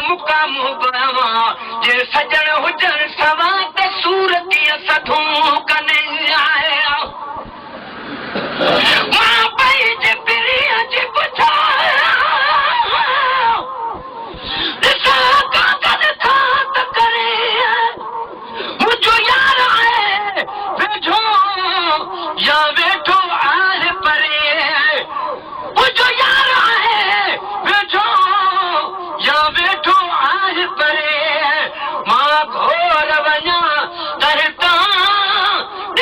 मुकाम बवा जे सजण हुजन सवा त सूरती सधू कने आया मां पई जे पिरिया जे बुझाया ॾिसा कागज़ था त करे मुंहिंजो यार आहे वेठो या वेठो आहे परे मुंहिंजो यार आहे वेठो या वेठो आहे परे मां घोर वञा त हितां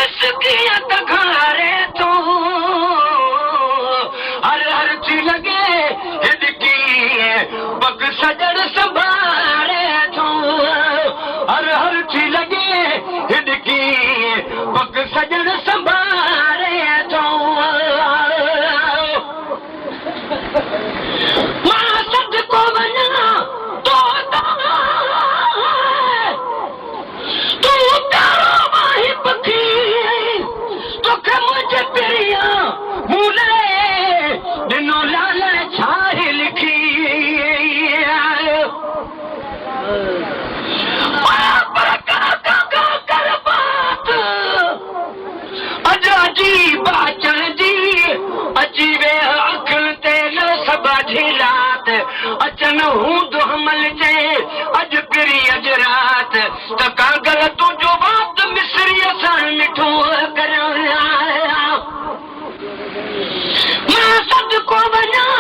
ॾिस कीअं त घारे थो हर हर थी लॻे हिॾकी पग सजण संभाले थो हर हर थी लॻे हिॾकी पग सजण संभाले थो मां सदको वञा तो तूं तारो माही पखी तोखे मुंहिंजे पिरिया मूले ॾिनो लाल छाहे लिखी अजीब अचण जी अची वे अखियुनि ते न सबाझी रात अचन हूं दुहमल जे अॼु पिरी अॼु रात त कागल तुंहिंजो बात मिसरीअ सां मिठो करण आया मां सदको वञा